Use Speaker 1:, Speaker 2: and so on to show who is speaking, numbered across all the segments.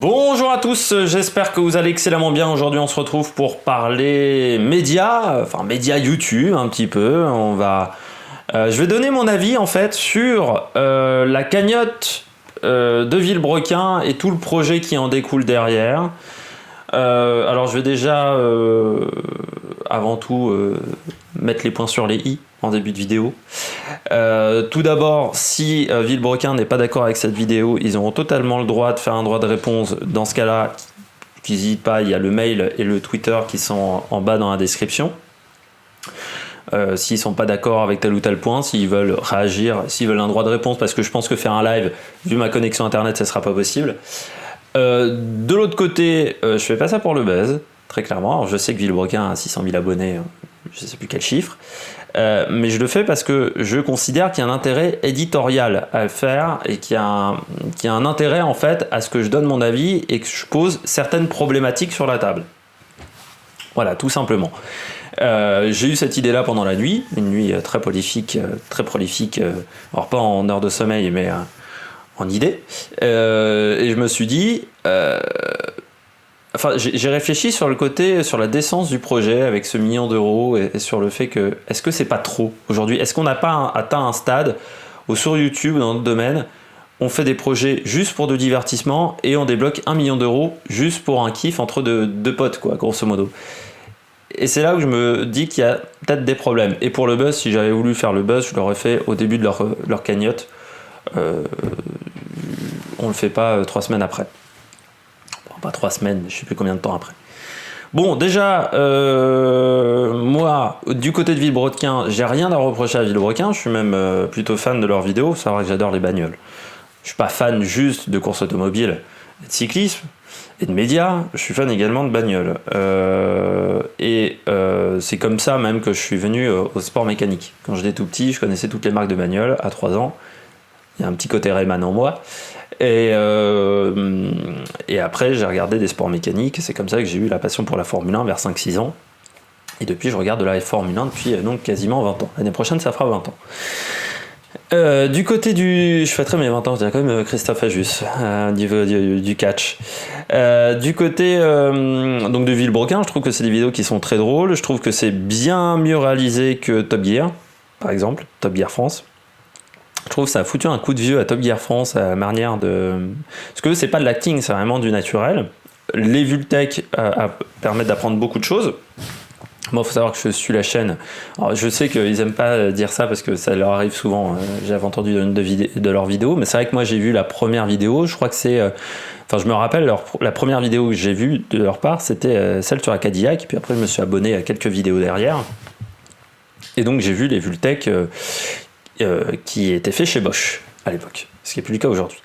Speaker 1: Bonjour à tous, j'espère que vous allez excellemment bien. Aujourd'hui on se retrouve pour parler médias, enfin médias YouTube un petit peu. Je vais donner mon avis en fait sur la cagnotte de Villebrequin et tout le projet qui en découle derrière. Alors je vais déjà avant tout mettre les points sur les i en début de vidéo. Tout d'abord, si Villebrequin n'est pas d'accord avec cette vidéo, ils auront totalement le droit de faire un droit de réponse. Dans ce cas-là, qu'ils n'hésitent pas, il y a le mail et le Twitter qui sont en bas dans la description. S'ils ne sont pas d'accord avec tel ou tel point, s'ils veulent réagir, s'ils veulent un droit de réponse, parce que je pense que faire un live, vu ma connexion internet, ça ne sera pas possible. De l'autre côté, je fais pas ça pour le buzz, très clairement. Alors, je sais que Villebrequin a 600 000 abonnés, je ne sais plus quel chiffre. Mais je le fais parce que je considère qu'il y a un intérêt éditorial à le faire et qu'il y a un intérêt en fait à ce que je donne mon avis et que je pose certaines problématiques sur la table. Voilà, tout simplement. J'ai eu cette idée-là pendant la nuit, une nuit très prolifique, alors pas en heures de sommeil, mais en idées. Et je me suis dit... Enfin, j'ai réfléchi sur le côté, sur la décence du projet avec ce million d'euros et sur le fait que, est-ce que c'est pas trop aujourd'hui? Est-ce qu'on n'a pas atteint un stade où sur YouTube, dans notre domaine, on fait des projets juste pour de divertissement et on débloque 1 million d'euros juste pour un kiff entre deux potes, quoi, grosso modo. Et c'est là où je me dis qu'il y a peut-être des problèmes. Et pour le buzz, si j'avais voulu faire le buzz, je l'aurais fait au début de leur cagnotte. On le fait pas 3 semaines après. Pas 3 semaines, je sais plus combien de temps après. Bon, déjà, moi, du côté de Villebrequin, j'ai rien à reprocher à Villebrequin, je suis même plutôt fan de leurs vidéos, c'est vrai que j'adore les bagnoles. Je suis pas fan juste de course automobile et de cyclisme et de médias, je suis fan également de bagnoles. C'est comme ça même que je suis venu au sport mécanique. Quand j'étais tout petit, je connaissais toutes les marques de bagnoles, à 3 ans. Il y a un petit côté Rayman en moi. Et après, j'ai regardé des sports mécaniques. C'est comme ça que j'ai eu la passion pour la Formule 1 vers 5-6 ans. Et depuis, je regarde de la Formule 1 depuis donc quasiment 20 ans. L'année prochaine, ça fera 20 ans. Du côté du... Je fêterai mes 20 ans, je dirais quand même Christophe Ajus, au niveau du catch. Du côté donc de Villebrequin, je trouve que c'est des vidéos qui sont très drôles. Je trouve que c'est bien mieux réalisé que Top Gear, par exemple, Top Gear France. Je trouve que ça a foutu un coup de vieux à Top Gear France, à la manière de... Parce que c'est pas de l'acting, c'est vraiment du naturel. Les Vultech permettent d'apprendre beaucoup de choses. Moi, il faut savoir que je suis la chaîne. Alors, je sais qu'ils aiment pas dire ça parce que ça leur arrive souvent. J'avais entendu de leurs vidéos, mais c'est vrai que moi, j'ai vu la première vidéo. Je crois que c'est... Enfin, je me rappelle, la première vidéo que j'ai vue de leur part, c'était celle sur la Cadillac. Puis après, je me suis abonné à quelques vidéos derrière. Et donc, j'ai vu les Vultech... qui était fait chez Bosch à l'époque, ce qui n'est plus le cas aujourd'hui.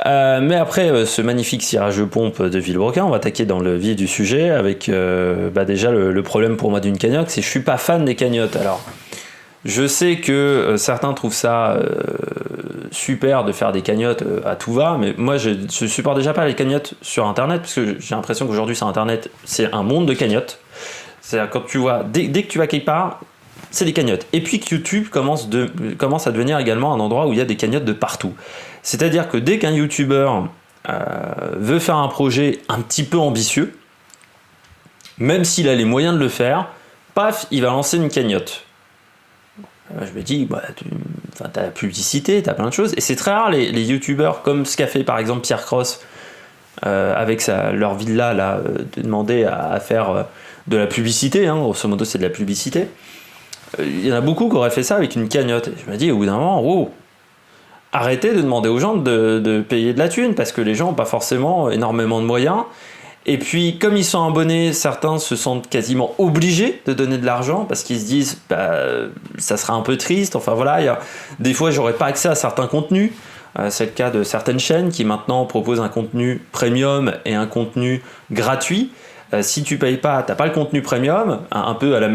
Speaker 1: Mais après ce magnifique cirage de pompe de Villebrequin, on va attaquer dans le vif du sujet avec déjà le problème pour moi d'une cagnotte, c'est que je suis pas fan des cagnottes. Alors, je sais que certains trouvent ça super de faire des cagnottes à tout va, mais moi je supporte déjà pas les cagnottes sur Internet, parce que j'ai l'impression qu'aujourd'hui sur Internet, c'est un monde de cagnottes. C'est-à-dire quand tu vois, dès que tu vas quelque part, c'est des cagnottes. Et puis que YouTube commence à devenir également un endroit où il y a des cagnottes de partout. C'est-à-dire que dès qu'un YouTuber veut faire un projet un petit peu ambitieux, même s'il a les moyens de le faire, paf, il va lancer une cagnotte. Je me dis, t'as la publicité, t'as plein de choses. Et c'est très rare les YouTubers, comme ce qu'a fait par exemple Pierre Cross, avec leur villa, là, de demander à faire de la publicité, hein, grosso modo c'est de la publicité. Il y en a beaucoup qui auraient fait ça avec une cagnotte. Et je me dis, au bout d'un moment, wow, arrêtez de demander aux gens de payer de la thune, parce que les gens n'ont pas forcément énormément de moyens. Et puis, comme ils sont abonnés, certains se sentent quasiment obligés de donner de l'argent, parce qu'ils se disent, ça sera un peu triste. Enfin voilà, des fois, j'aurais pas accès à certains contenus. C'est le cas de certaines chaînes qui maintenant proposent un contenu premium et un contenu gratuit. Si tu payes pas, t'as pas le contenu premium, un peu à la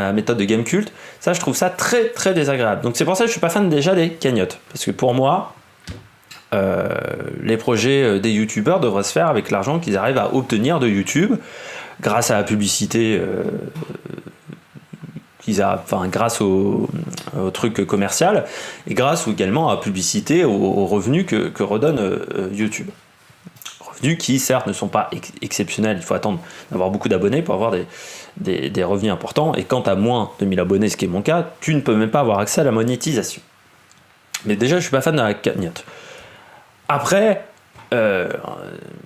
Speaker 1: méthode de Gamecult. Ça, je trouve ça très très désagréable. Donc c'est pour ça que je suis pas fan déjà des cagnottes, parce que pour moi, les projets des youtubeurs devraient se faire avec l'argent qu'ils arrivent à obtenir de YouTube, grâce à la publicité, grâce au truc commercial, et grâce également à la publicité, aux revenus que redonne YouTube. revenus qui, certes, ne sont pas exceptionnels. Il faut attendre d'avoir beaucoup d'abonnés pour avoir des revenus importants. Et quand tu as moins de 1000 abonnés, ce qui est mon cas, tu ne peux même pas avoir accès à la monétisation. Mais déjà, je suis pas fan de la cagnotte. Après,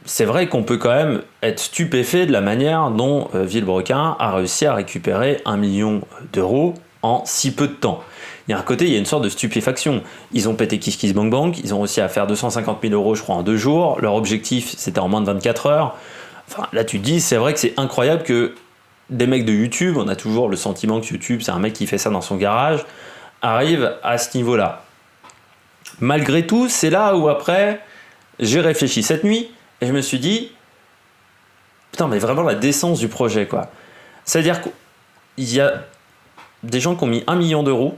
Speaker 1: c'est vrai qu'on peut quand même être stupéfait de la manière dont Villebrequin a réussi à récupérer 1 million d'euros en si peu de temps. Il y a un côté, il y a une sorte de stupéfaction. Ils ont pété KissKissBankBank, ils ont réussi à faire 250 000 euros, je crois, en 2 jours. Leur objectif, c'était en moins de 24 heures. Enfin, là, tu te dis, c'est vrai que c'est incroyable que des mecs de YouTube, on a toujours le sentiment que YouTube, c'est un mec qui fait ça dans son garage, arrive à ce niveau-là. Malgré tout, c'est là où après, j'ai réfléchi cette nuit et je me suis dit, putain, mais vraiment la décence du projet, quoi. C'est-à-dire qu'il y a des gens qui ont mis 1 million d'euros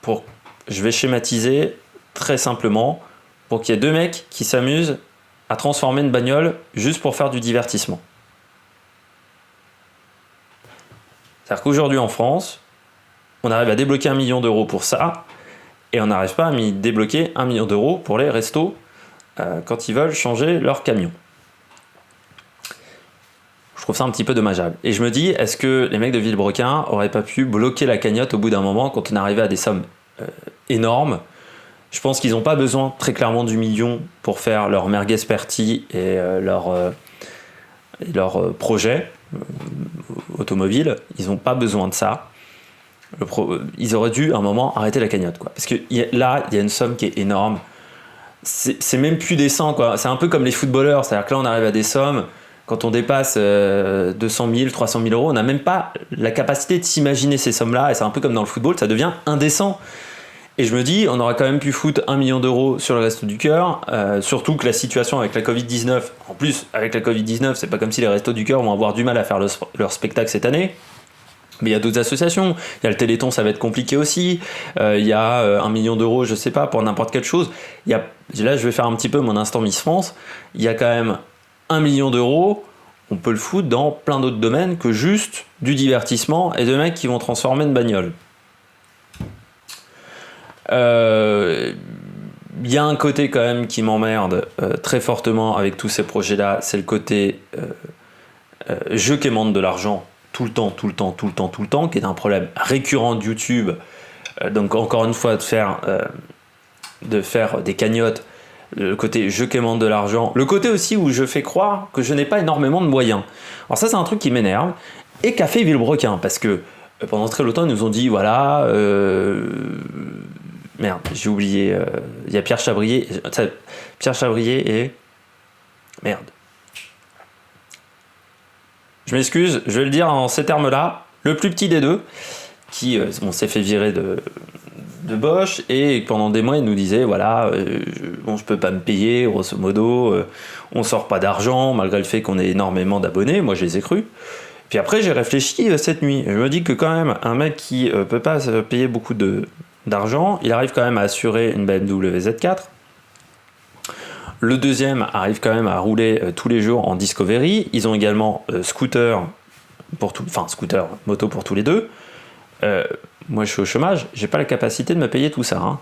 Speaker 1: pour, je vais schématiser très simplement, pour qu'il y ait 2 mecs qui s'amusent à transformer une bagnole juste pour faire du divertissement. C'est-à-dire qu'aujourd'hui en France, on arrive à débloquer 1 million d'euros pour ça, et on n'arrive pas à débloquer 1 million d'euros pour les restos quand ils veulent changer leur camion. Je trouve ça un petit peu dommageable. Et je me dis, est-ce que les mecs de Villebrequin auraient pas pu bloquer la cagnotte au bout d'un moment quand on arrivait à des sommes énormes? Je pense qu'ils n'ont pas besoin très clairement du million pour faire leur merguez party et leur projet automobile. Ils n'ont pas besoin de ça. Ils auraient dû à un moment arrêter la cagnotte, quoi. Parce que là, il y a une somme qui est énorme. C'est même plus décent, quoi. C'est un peu comme les footballeurs. C'est-à-dire que là, on arrive à des sommes. Quand on dépasse 200 000, 300 000 euros, on n'a même pas la capacité de s'imaginer ces sommes-là. Et c'est un peu comme dans le football, ça devient indécent. Et je me dis, on aurait quand même pu foutre 1 million d'euros sur le Resto du Cœur. Surtout que la situation avec la Covid-19, en plus, avec la Covid-19, c'est pas comme si les Restos du Cœur vont avoir du mal à faire leur spectacle cette année. Mais il y a d'autres associations. Il y a le Téléthon, ça va être compliqué aussi. Il y a 1 million d'euros, je sais pas, pour n'importe quelle chose. Là, je vais faire un petit peu mon instant Miss France. Il y a quand même 1 million d'euros. On peut le foutre dans plein d'autres domaines que juste du divertissement et de mecs qui vont transformer une bagnole. Il y a un côté quand même qui m'emmerde très fortement avec tous ces projets-là. C'est le côté je quémande de l'argent tout le temps, qui est un problème récurrent de YouTube. Donc encore une fois, de faire des cagnottes, le côté je quémande de l'argent, le côté aussi où je fais croire que je n'ai pas énormément de moyens. Alors ça, c'est un truc qui m'énerve, et qu'a fait Villebrequin, parce que pendant très longtemps, ils nous ont dit, voilà, merde, j'ai oublié, il y a Pierre Chabrier et... Merde. Je m'excuse, je vais le dire en ces termes-là, le plus petit des deux, qui s'est fait virer de Bosch, et pendant des mois il nous disait, voilà, je peux pas me payer, grosso modo, on sort pas d'argent, malgré le fait qu'on ait énormément d'abonnés, moi je les ai crus. Puis après j'ai réfléchi cette nuit, je me dis que quand même, un mec qui peut pas se payer beaucoup d'argent, il arrive quand même à assurer une BMW Z4. Le deuxième arrive quand même à rouler tous les jours en Discovery. Ils ont également moto pour tous les deux. Moi, je suis au chômage, j'ai pas la capacité de me payer tout ça. Hein.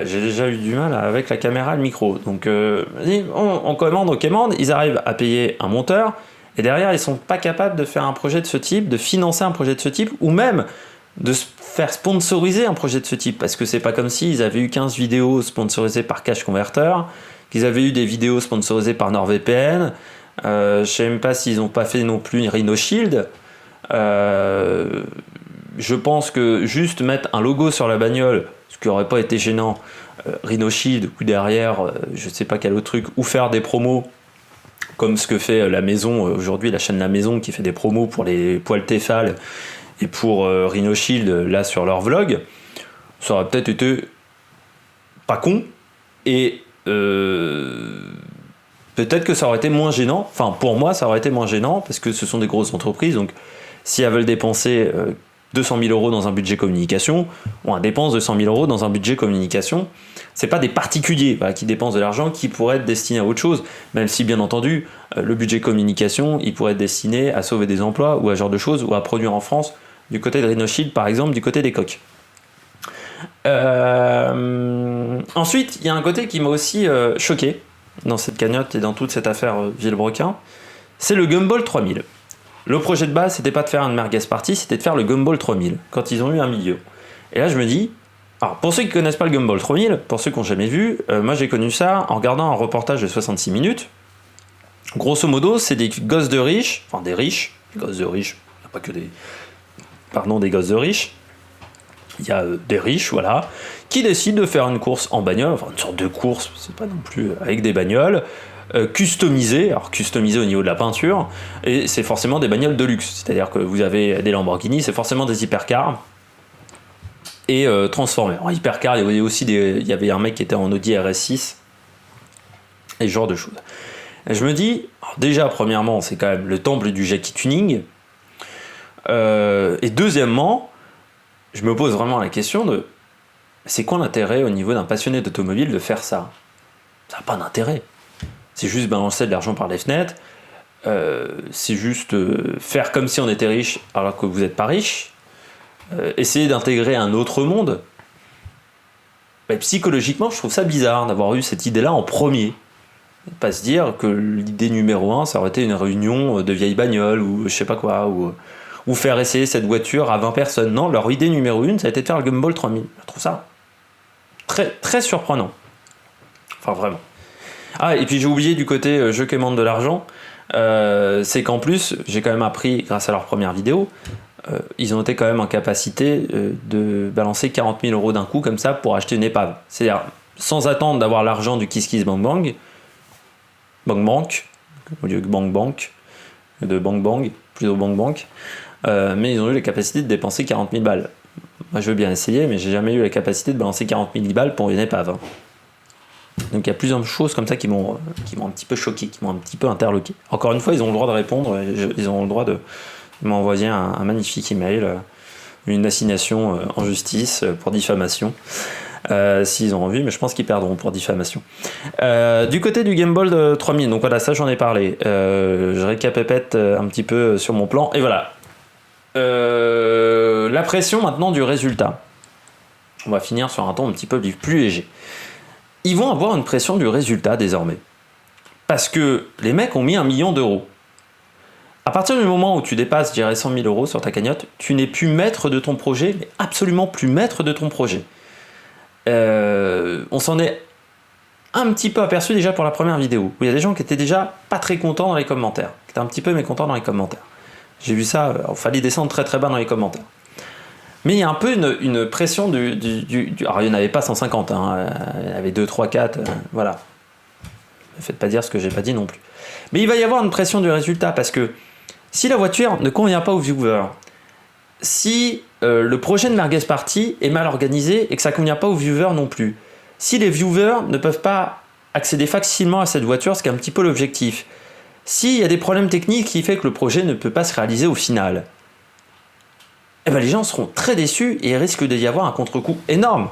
Speaker 1: J'ai déjà eu du mal avec la caméra et le micro. Donc, on commande, ils arrivent à payer un monteur, et derrière, ils sont pas capables de faire un projet de ce type, de financer un projet de ce type, ou même de faire sponsoriser un projet de ce type. Parce que c'est pas comme s'ils avaient eu 15 vidéos sponsorisées par Cash Converter, qu'ils avaient eu des vidéos sponsorisées par NordVPN. Je sais même pas s'ils n'ont pas fait non plus une Rhino Shield. Je pense que juste mettre un logo sur la bagnole, ce qui aurait pas été gênant, Rhino Shield, ou derrière, je sais pas quel autre truc, ou faire des promos, comme ce que fait la maison, aujourd'hui la chaîne La Maison, qui fait des promos pour les poils Tefal et pour Rhino Shield, là sur leur vlog, ça aurait peut-être été pas con, et peut-être que ça aurait été moins gênant. Enfin, pour moi, ça aurait été moins gênant, parce que ce sont des grosses entreprises, donc si elles veulent dépenser 200 000 euros dans un budget communication, on dépense 200 000 euros dans un budget communication. C'est pas des particuliers qui dépensent de l'argent qui pourrait être destiné à autre chose, même si bien entendu le budget communication il pourrait être destiné à sauver des emplois ou à ce genre de choses, ou à produire en France du côté de Rhino Shield par exemple, du côté des coques. Ensuite, il y a un côté qui m'a aussi choqué, dans cette cagnotte et dans toute cette affaire Villebrequin, c'est le Gumball 3000. Le projet de base, c'était pas de faire une merguez party, c'était de faire le Gumball 3000, quand ils ont eu 1 million. Et là, je me dis, alors pour ceux qui connaissent pas le Gumball 3000, pour ceux qui n'ont jamais vu, moi j'ai connu ça en regardant un reportage de 66 minutes. Grosso modo, c'est des gosses de riches, enfin des riches, des gosses de riches, il n'y a pas que des... Pardon, des gosses de riches. Il y a des riches, voilà, qui décident de faire une course en bagnole, enfin une sorte de course, c'est pas non plus avec des bagnoles, customisées, alors customisées au niveau de la peinture, et c'est forcément des bagnoles de luxe, c'est-à-dire que vous avez des Lamborghini, c'est forcément des hypercars, et transformés. En hypercar, il y avait aussi il y avait un mec qui était en Audi RS6, et ce genre de choses. Et je me dis, déjà, premièrement, c'est quand même le temple du Jackie Tuning, et deuxièmement, je me pose vraiment la question de c'est quoi l'intérêt au niveau d'un passionné d'automobile de faire ça? Ça n'a pas d'intérêt. C'est juste balancer de l'argent par les fenêtres, c'est juste faire comme si on était riche alors que vous n'êtes pas riche, essayer d'intégrer un autre monde. Mais psychologiquement, je trouve ça bizarre d'avoir eu cette idée-là en premier. Et pas se dire que l'idée numéro 1, ça aurait été une réunion de vieilles bagnoles ou je sais pas quoi, ou faire essayer cette voiture à 20 personnes. Non, leur idée numéro 1, ça a été de faire le Gumball 3000. Je trouve ça très, très surprenant. Enfin, vraiment. Ah, et puis j'ai oublié du côté jeu qui demande de l'argent, c'est qu'en plus, j'ai quand même appris, grâce à leur première vidéo, ils ont été quand même en capacité de balancer 40 000 euros d'un coup comme ça pour acheter une épave. C'est-à-dire, sans attendre d'avoir l'argent du Kiss Kiss Bang Bang, Bang Bank, au lieu de Bang Bank, de Bang Bang, plutôt Bang Bank, mais ils ont eu la capacité de dépenser 40 000 balles. Moi je veux bien essayer, mais j'ai jamais eu la capacité de balancer 40 000 balles pour une épave. Hein. Donc il y a plusieurs choses comme ça qui m'ont un petit peu choqué, qui m'ont un petit peu interloqué. Encore une fois, ils ont le droit de répondre, ils ont le droit de m'envoyer un magnifique email, une assignation en justice pour diffamation. S'ils ont envie, mais je pense qu'ils perdront pour diffamation. Du côté du Gumball de 3000, donc voilà, ça j'en ai parlé. Je récapépète un petit peu sur mon plan, et voilà. La pression maintenant du résultat. On va finir sur un ton un petit peu plus léger. Ils vont avoir une pression du résultat désormais. Parce que les mecs ont mis 1 million d'euros. À partir du moment où tu dépasses, je dirais, 100 000 euros sur ta cagnotte, tu n'es plus maître de ton projet, mais absolument plus maître de ton projet. On s'en est un petit peu aperçu déjà pour la première vidéo, où il y a des gens qui étaient déjà pas très contents dans les commentaires, qui étaient un petit peu mécontents dans les commentaires. J'ai vu ça, il fallait descendre très très bas dans les commentaires. Mais il y a un peu une pression alors il n'y en avait pas 150, hein, il y en avait 2, 3, 4, voilà. Ne faites pas dire ce que j'ai pas dit non plus. Mais il va y avoir une pression du résultat, parce que si la voiture ne convient pas aux viewers, si le projet de Merguez Party est mal organisé et que ça ne convient pas aux viewers non plus, si les viewers ne peuvent pas accéder facilement à cette voiture, ce qui est un petit peu l'objectif, s'il y a des problèmes techniques qui font que le projet ne peut pas se réaliser au final, eh ben les gens seront très déçus et il risque d'y avoir un contre-coup énorme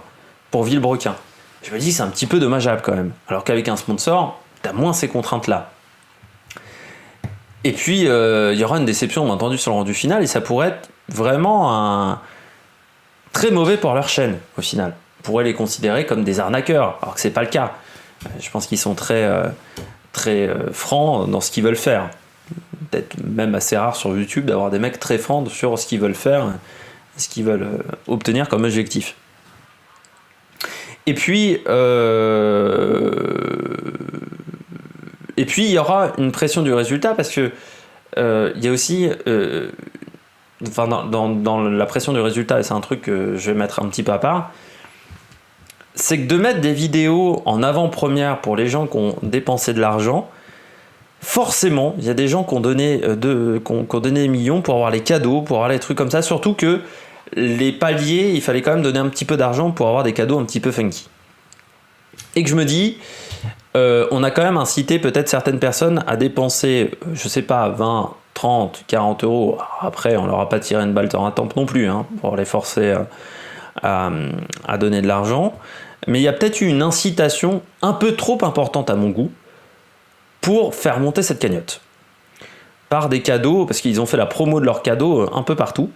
Speaker 1: pour Villebrequin. Je me dis que c'est un petit peu dommageable quand même, alors qu'avec un sponsor, tu as moins ces contraintes-là. Et puis, il y aura une déception, bien entendu, sur le rendu final, et ça pourrait être vraiment très mauvais pour leur chaîne, au final. On pourrait les considérer comme des arnaqueurs, alors que c'est pas le cas. Je pense qu'ils sont très francs dans ce qu'ils veulent faire. Peut-être même assez rare sur YouTube d'avoir des mecs très francs sur ce qu'ils veulent faire, ce qu'ils veulent obtenir comme objectif. Et puis, il y aura une pression du résultat, parce que il y a aussi, dans la pression du résultat, et c'est un truc que je vais mettre un petit peu à part, c'est que de mettre des vidéos en avant-première pour les gens qui ont dépensé de l'argent, forcément, il y a des gens qui ont donné des millions pour avoir les cadeaux, pour avoir les trucs comme ça, surtout que les paliers, il fallait quand même donner un petit peu d'argent pour avoir des cadeaux un petit peu funky. Et que je me dis, on a quand même incité peut-être certaines personnes à dépenser, je sais pas, 20, 30, 40 euros. Après, on leur a pas tiré une balle dans la tempe non plus, hein, pour les forcer à donner de l'argent. Mais il y a peut-être eu une incitation un peu trop importante à mon goût pour faire monter cette cagnotte. Par des cadeaux, parce qu'ils ont fait la promo de leurs cadeaux un peu partout.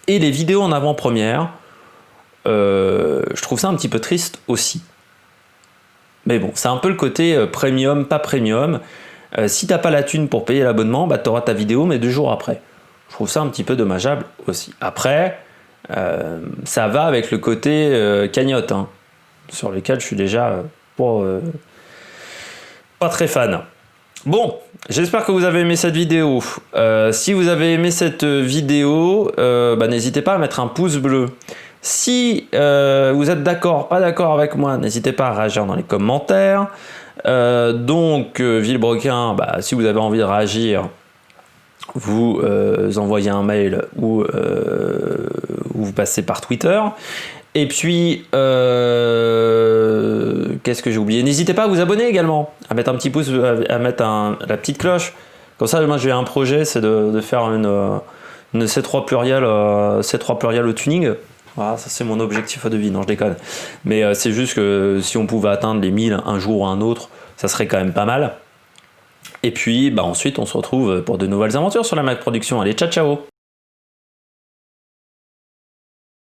Speaker 1: Et les vidéos en avant-première, je trouve ça un petit peu triste aussi. Mais bon, c'est un peu le côté premium, pas premium. Si t'as pas la thune pour payer l'abonnement, bah t'auras ta vidéo, mais 2 jours après. Je trouve ça un petit peu dommageable aussi. Après, ça va avec le côté cagnotte, hein, sur lequel je suis déjà pas très fan. Bon, j'espère que vous avez aimé cette vidéo. Si vous avez aimé cette vidéo, n'hésitez pas à mettre un pouce bleu. Si vous êtes d'accord, pas d'accord avec moi, n'hésitez pas à réagir dans les commentaires. Villebrequin, si vous avez envie de réagir, vous envoyez un mail ou vous passez par Twitter. Et puis, qu'est-ce que j'ai oublié? N'hésitez pas à vous abonner également, à mettre un petit pouce, à mettre la petite cloche. Comme ça, moi j'ai un projet, c'est de faire une C3 pluriel au tuning. Voilà, ça c'est mon objectif de vie, non je déconne. Mais c'est juste que si on pouvait atteindre les 1000 un jour ou un autre, ça serait quand même pas mal. Et puis ensuite on se retrouve pour de nouvelles aventures sur la Mac Production. Allez, ciao ciao!